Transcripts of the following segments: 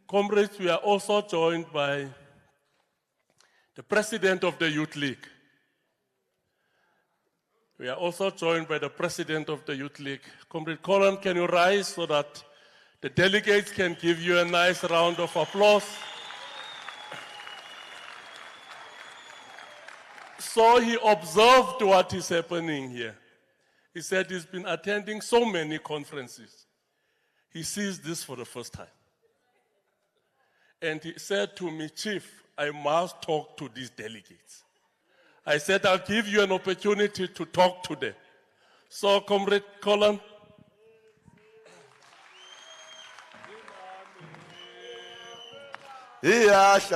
Comrades, we are also joined by the President of the Youth League. We are also joined by the President of the Youth League. Comrade Collen, can you rise so that the delegates can give you a nice round of applause? So he observed what is happening here. He said he's been attending so many conferences. He sees this for the first time. And he said to me, Chief, I must talk to these delegates. I said, I'll give you an opportunity to talk to them. So, Comrade Collen. Iyashaba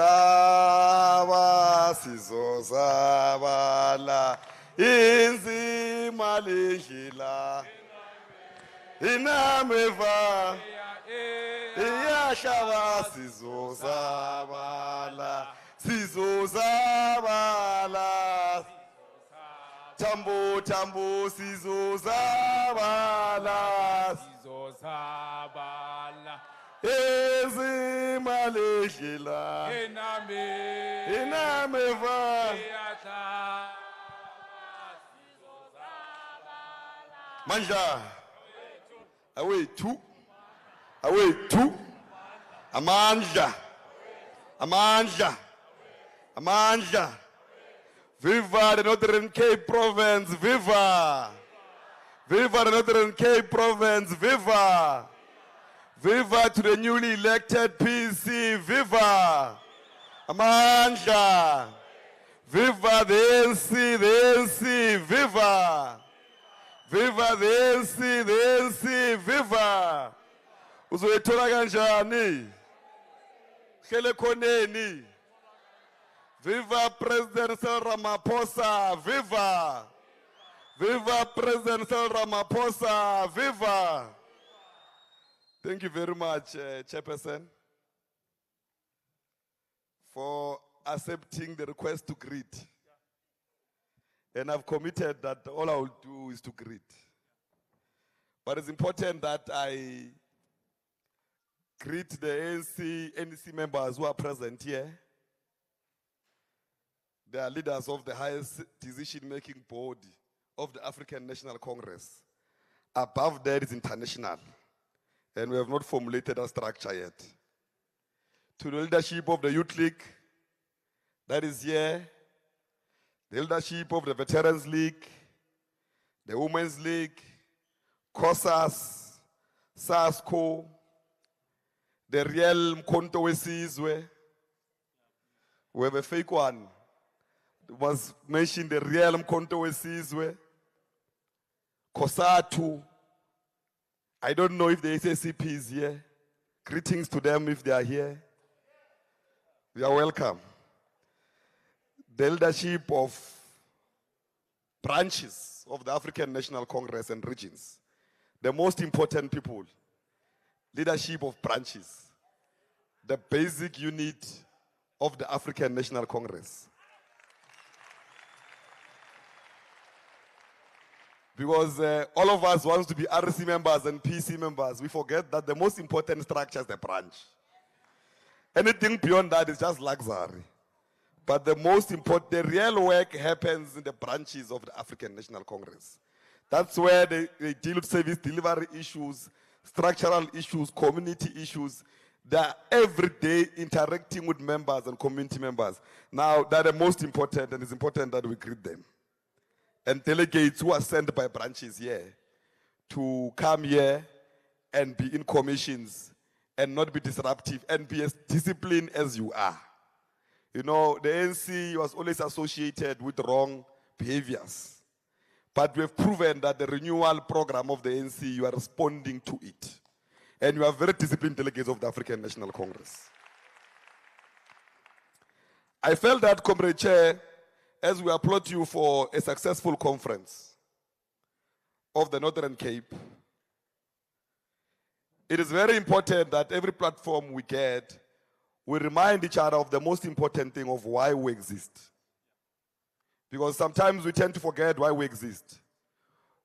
sizozabala inzima lihila inameva iyashaba sizozabala tambo tambo sizozabala Enzima lehila inameva manja away two amanja viva the Northern Cape Province, viva the Northern Cape Province, viva to the newly elected PC, viva amandla, viva the ANC, viva the ANC, viva uzoyithola kanjani hlele khoneni, viva President Cyril Ramaphosa, viva President Cyril Ramaphosa, viva. Thank you very much, Chairperson, for accepting the request to greet. And I've committed that all I will do is to greet. But it's important that I greet the ANC members who are present here. They are leaders of the highest decision-making body of the African National Congress. Above that is international. And we have not formulated a structure yet. To the leadership of the Youth League that is here, the leadership of the Veterans League, the Women's League, COSAS, SASCO, the Real Mkhonto Wesizwe. We have a fake one. It was mentioned the Real Mkhonto Wesizwe, COSATU. I don't know if the SACP is here. Greetings to them if they are here. You are welcome. The leadership of branches of the African National Congress and regions. The most important people. Leadership of branches. The basic unit of the African National Congress. Because all of us want to be RC members and PC members. We forget that the most important structure is the branch. Anything beyond that is just luxury. But the most important, the real work happens in the branches of the African National Congress. That's where they deal with service delivery issues, structural issues, community issues. They are every day interacting with members and community members. Now, that are the most important, and it's important that we greet them. And delegates who are sent by branches here to come here and be in commissions and not be disruptive and be as disciplined as you are. You know, the ANC was always associated with wrong behaviors. But we have proven that the renewal program of the ANC, you are responding to it. And you are very disciplined delegates of the African National Congress. I felt that, Comrade Chair, as we applaud you for a successful conference of the Northern Cape, it is very important that every platform we get, we remind each other of the most important thing of why we exist. Because sometimes we tend to forget why we exist.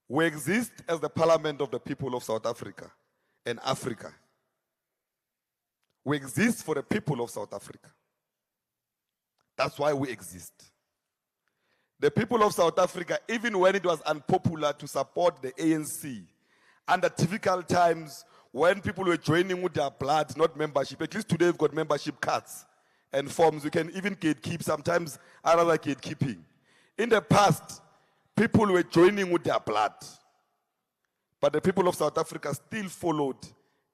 We exist as the parliament of the people of South Africa and Africa. We exist for the people of South Africa. That's why we exist. The people of South Africa, even when it was unpopular to support the ANC, under difficult times, when people were joining with their blood, not membership, at least today we've got membership cards and forms. You can even gatekeep, sometimes I rather gatekeeping. In the past, people were joining with their blood. But the people of South Africa still followed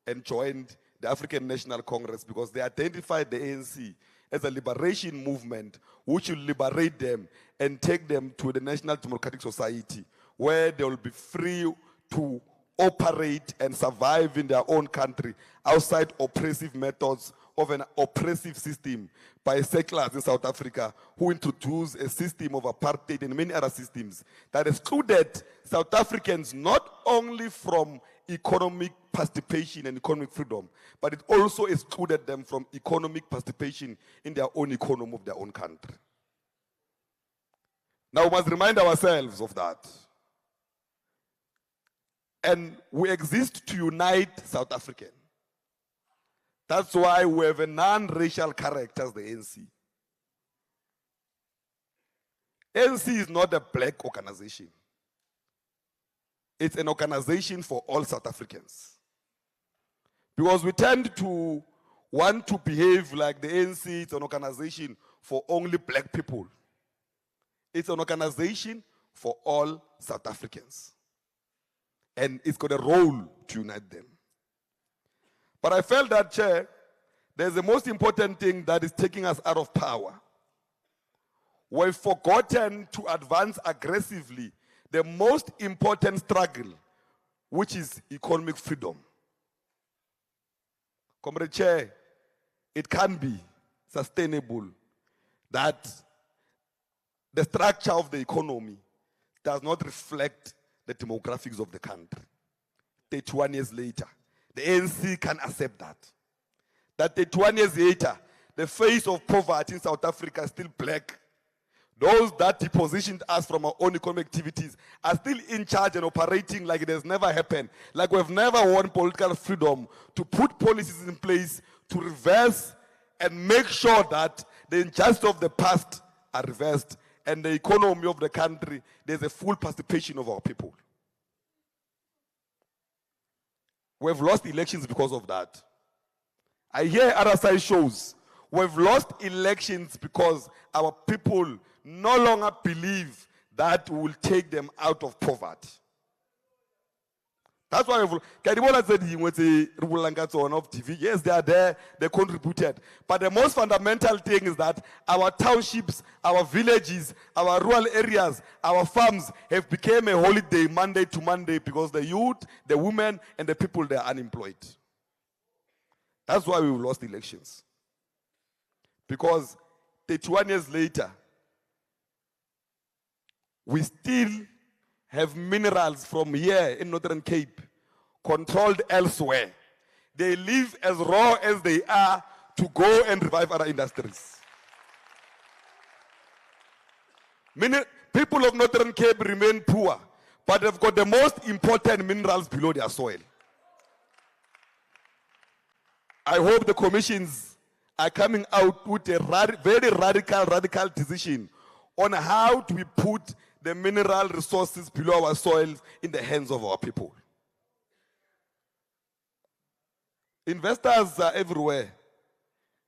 and joined the African National Congress because they identified the ANC as a liberation movement which will liberate them and take them to the National Democratic Society where they will be free to operate and survive in their own country outside oppressive methods of an oppressive system by settlers in South Africa who introduced a system of apartheid and many other systems that excluded South Africans not only from economic participation and economic freedom, but it also excluded them from economic participation in their own economy of their own country. Now we must remind ourselves of that. And we exist to unite South Africans. That's why we have a non-racial character as the ANC. ANC is not a black organization. It's an organization for all South Africans. Because we tend to want to behave like the ANC is an organization for only black people. It's an organization for all South Africans. And it's got a role to unite them. But I felt that, Chair, there's the most important thing that is taking us out of power. We've forgotten to advance aggressively the most important struggle, which is economic freedom. Comrade Chair, it can be sustainable that the structure of the economy does not reflect the demographics of the country. 31 years later, the ANC can accept that. That 31 years later, the face of poverty in South Africa is still black. Those that depositioned us from our own economic activities are still in charge and operating like it has never happened. Like we've never won political freedom to put policies in place to reverse and make sure that the injustice of the past are reversed and the economy of the country, there's a full participation of our people. We've lost elections because of that. I hear other side shows. We've lost elections because our people no longer believe that we will take them out of poverty. That's why Kadibola said he went to of TV. Yes, they are there, they contributed. But the most fundamental thing is that our townships, our villages, our rural areas, our farms have become a holiday Monday to Monday because the youth, the women, and the people, they are unemployed. That's why we lost elections. Because 31 years later, we still have minerals from here in Northern Cape controlled elsewhere. They live as raw as they are to go and revive other industries. People of Northern Cape remain poor, but they've got the most important minerals below their soil. I hope the commissions are coming out with a very radical decision on how do we put the mineral resources below our soils in the hands of our people. Investors are everywhere,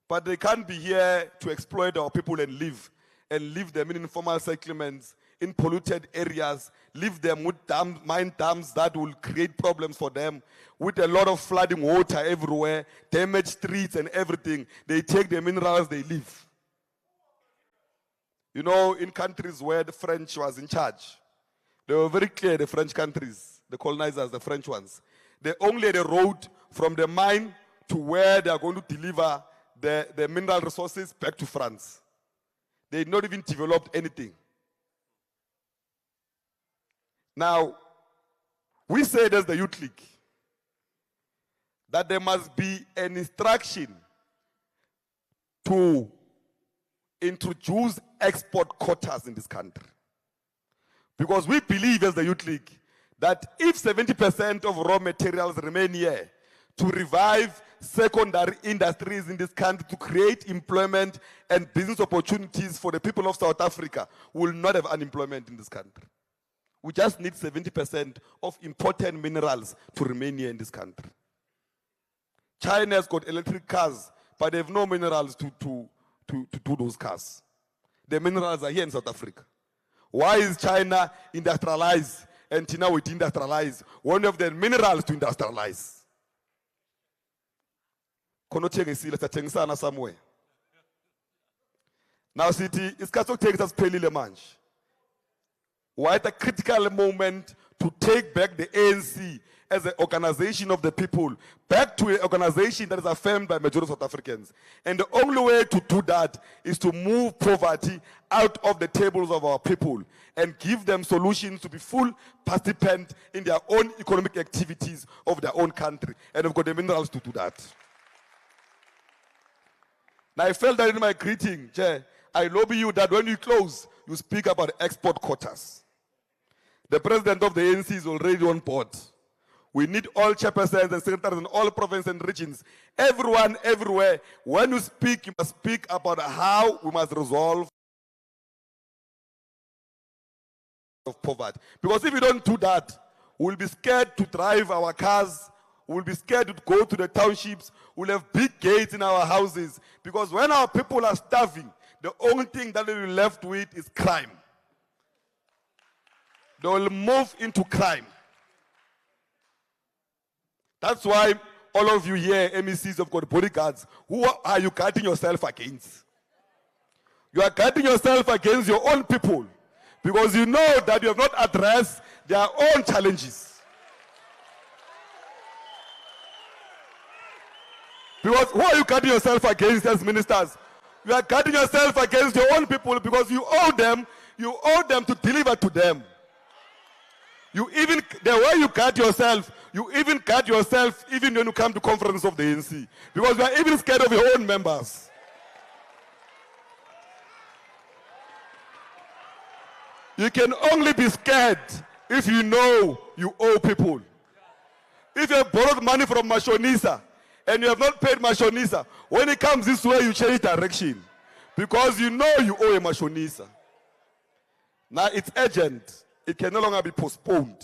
but they can't be here to exploit our people and leave them in informal settlements, in polluted areas, leave them with mine dams that will create problems for them, with a lot of flooding water everywhere, damaged streets and everything. They take the minerals, they leave. You know, in countries where the French was in charge, they were very clear, the French countries, the colonizers, the French ones. They only had a road from the mine to where they are going to deliver the mineral resources back to France. They had not even developed anything. Now, we said as the Youth League that there must be an instruction to introduce export quotas in this country. Because we believe as the Youth League that if 70% of raw materials remain here to revive secondary industries in this country to create employment and business opportunities for the people of South Africa, we will not have unemployment in this country. We just need 70% of important minerals to remain here in this country. China has got electric cars, but they have no minerals to do those cars. The minerals are here in South Africa. Why is China industrialized and China will industrialize? One of the minerals to industrialize. Somewhere. Now, City, it's got to take us pelile manje. We're at a critical moment to take back the ANC as an organization of the people, back to an organization that is affirmed by majority of South Africans. And the only way to do that is to move poverty out of the tables of our people and give them solutions to be full participant in their own economic activities of their own country. And we've got the minerals to do that. Now, I felt that in my greeting, Chair, I lobby you that when you close, you speak about export quotas. The president of the ANC is already on board. We need all chairpersons and secretaries in all provinces and regions. Everyone, everywhere. When you speak, you must speak about how we must resolve poverty. Because if you don't do that, we'll be scared to drive our cars. We'll be scared to go to the townships. We'll have big gates in our houses. Because when our people are starving, the only thing that they'll be left with is crime. They will move into crime. That's why all of you here, MECs, have got bodyguards. Who are you guarding yourself against? You are guarding yourself against your own people because you know that you have not addressed their own challenges. Because who are you guarding yourself against as ministers? You are guarding yourself against your own people because you owe them to deliver to them. You even, the way you guard yourself, you even guard yourself even when you come to conference of the ANC. Because you are even scared of your own members. You can only be scared if you know you owe people. If you have borrowed money from Mashonisa and you have not paid Mashonisa, when it comes this way, you change direction. Because you know you owe a Mashonisa. Now it's urgent. It can no longer be postponed.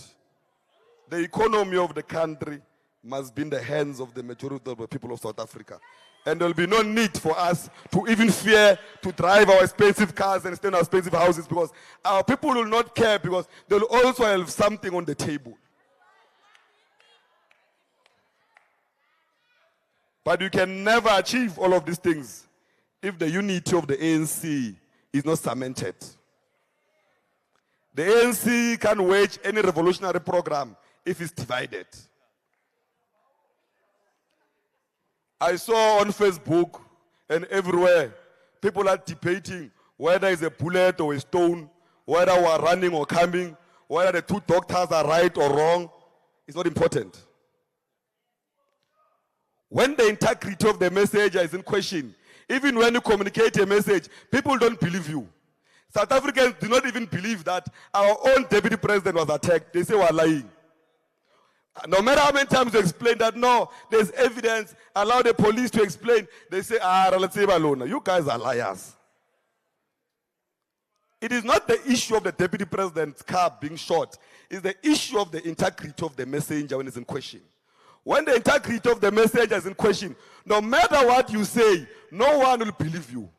The economy of the country must be in the hands of the majority of the people of South Africa. And there will be no need for us to even fear to drive our expensive cars and stay in our expensive houses because our people will not care because they will also have something on the table. But you can never achieve all of these things if the unity of the ANC is not cemented. The ANC can't wage any revolutionary program if it's divided. I saw on Facebook and everywhere, people are debating whether it's a bullet or a stone, whether we are running or coming, whether the two doctors are right or wrong. It's not important. When the integrity of the message is in question, even when you communicate a message, people don't believe you. South Africans do not even believe that our own deputy president was attacked. They say we're lying. No matter how many times you explain that, no, there's evidence, allow the police to explain, they say, let's say alone. You guys are liars. It is not the issue of the deputy president's car being shot. It's the issue of the integrity of the messenger when it's in question. When the integrity of the messenger is in question, no matter what you say, no one will believe you.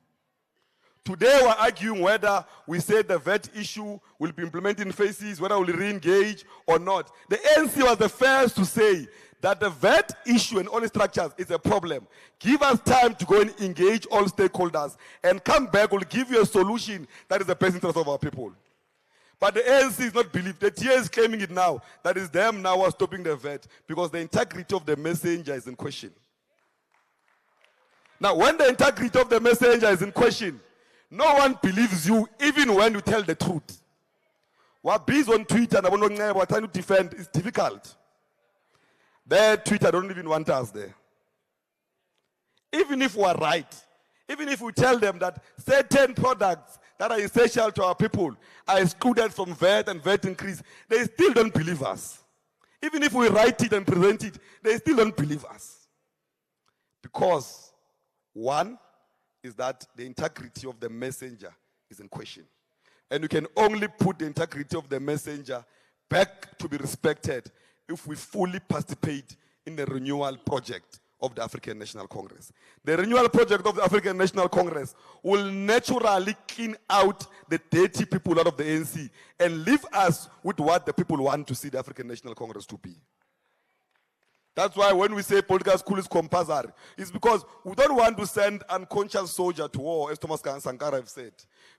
Today we're arguing whether we say the VAT issue will be implemented in phases, whether we'll re-engage or not. The ANC was the first to say that the VAT issue and all the structures is a problem. Give us time to go and engage all stakeholders and come back, we'll give you a solution that is the best interest of our people. But the ANC is not believed. The TA is claiming it now. That is them now who are stopping the VAT because the integrity of the messenger is in question. Now, when the integrity of the messenger is in question, no one believes you even when you tell the truth. What bees on Twitter and we're trying to defend is difficult. Their Twitter don't even want us there. Even if we're right, even if we tell them that certain products that are essential to our people are excluded from VAT and VAT increase, they still don't believe us. Even if we write it and present it, they still don't believe us. Because one is that the integrity of the messenger is in question. And you can only put the integrity of the messenger back to be respected if we fully participate in the renewal project of the African National Congress. The renewal project of the African National Congress will naturally clean out the dirty people out of the ANC and leave us with what the people want to see the African National Congress to be. That's why when we say political school is compulsory, it's because we don't want to send unconscious soldier to war, as Thomas Sankara have said.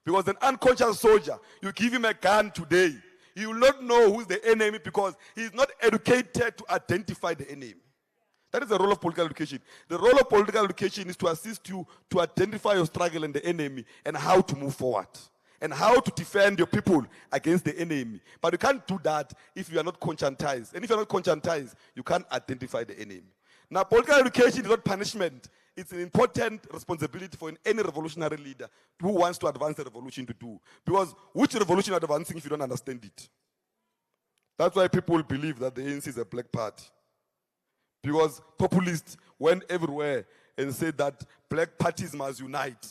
Because an unconscious soldier, you give him a gun today, he will not know who's the enemy because he is not educated to identify the enemy. That is the role of political education. The role of political education is to assist you to identify your struggle and the enemy and how to move forward and how to defend your people against the enemy. But you can't do that if you are not conscientized. And if you're not conscientized, you can't identify the enemy. Now, political education is not punishment. It's an important responsibility for any revolutionary leader who wants to advance the revolution to do. Because which revolution are advancing if you don't understand it? That's why people believe that the ANC is a black party. Because populists went everywhere and said that black parties must unite.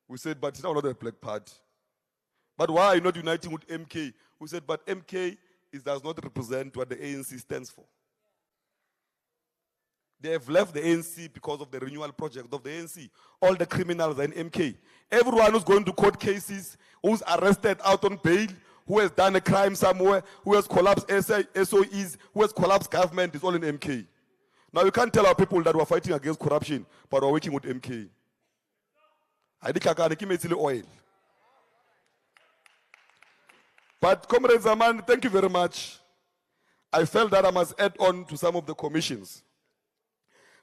We said, but it's not a black party. But why are you not uniting with MK? We said, but MK does not represent what the ANC stands for. They have left the ANC because of the renewal project of the ANC. All the criminals are in MK. Everyone who's going to court cases, who's arrested out on bail, who has done a crime somewhere, who has collapsed SOEs, who has collapsed government, is all in MK. Now you can't tell our people that we're fighting against corruption, but we're working with MK. Oil. But Comrade Zaman, thank you very much. I felt that I must add on to some of the commissions.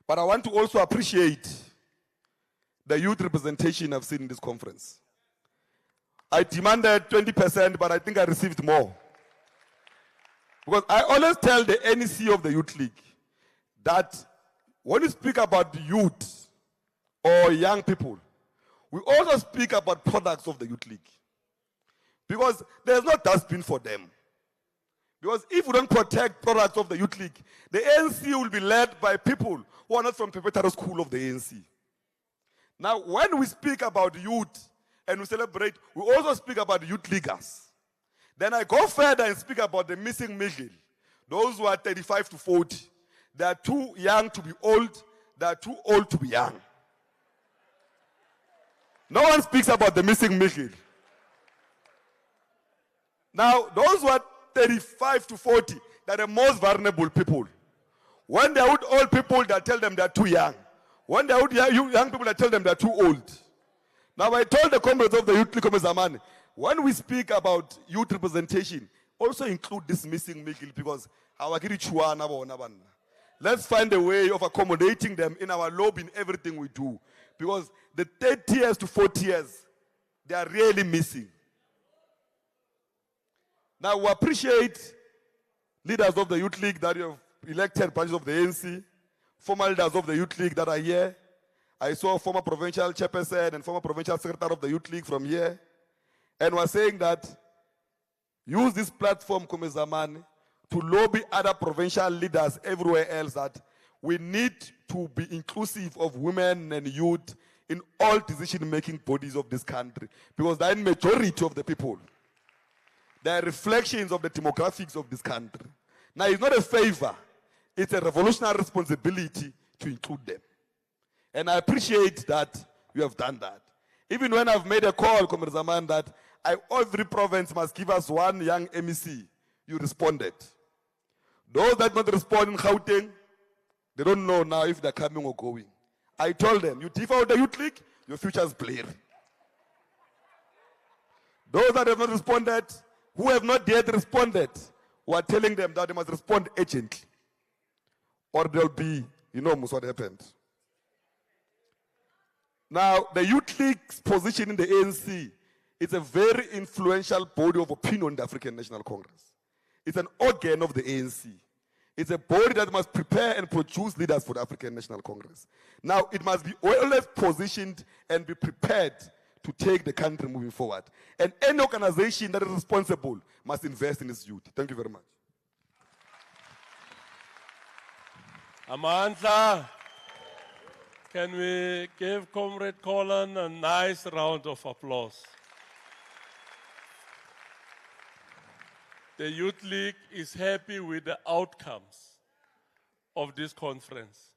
But I want to also appreciate the youth representation I've seen in this conference. I demanded 20%, but I think I received more. Because I always tell the NEC of the Youth League that when you speak about youth or young people, we also speak about products of the Youth League. Because there's no dustbin for them. Because if we don't protect products of the Youth League, the ANC will be led by people who are not from preparatory school of the ANC. Now, when we speak about youth and we celebrate, we also speak about youth leaguers. Then I go further and speak about the missing middle. Those who are 35 to 40. They are too young to be old. They are too old to be young. No one speaks about the missing middle. Now, those who are 35 to 40, they're the most vulnerable people. When they're with old people, they tell them they're too young. When they're with young people, they tell them they're too old. Now, I told the comrades of the Youth League, when we speak about youth representation, also include this missing middle because let's find a way of accommodating them in our lobby in everything we do. Because the 30 years to 40 years, they are really missing. Now, we appreciate leaders of the Youth League that you have elected branches of the ANC, former leaders of the Youth League that are here. I saw former provincial chairperson and former provincial secretary of the Youth League from here. And we're saying that use this platform, Kumezaman, to lobby other provincial leaders everywhere else that we need to be inclusive of women and youth in all decision-making bodies of this country. Because they're the majority of the people. They are reflections of the demographics of this country. Now, it's not a favor. It's a revolutionary responsibility to include them. And I appreciate that you have done that. Even when I've made a call, Comrade Zaman, that every province must give us one young MEC, you responded. Those that not respond in Gauteng, they don't know now if they're coming or going. I told them, you thief out the Youth League, your future is blurry. Those that have not responded, who have not yet responded, we are telling them that they must respond urgently. Or there'll be, what happened. Now, the Youth League's position in the ANC is a very influential body of opinion in the African National Congress. It's an organ of the ANC. It's a body that must prepare and produce leaders for the African National Congress. Now, it must be always positioned and be prepared to take the country moving forward. And any organization that is responsible must invest in its youth. Thank you very much. Amandla, Can we give Comrade Collen a nice round of applause? The Youth League is happy with the outcomes of this conference.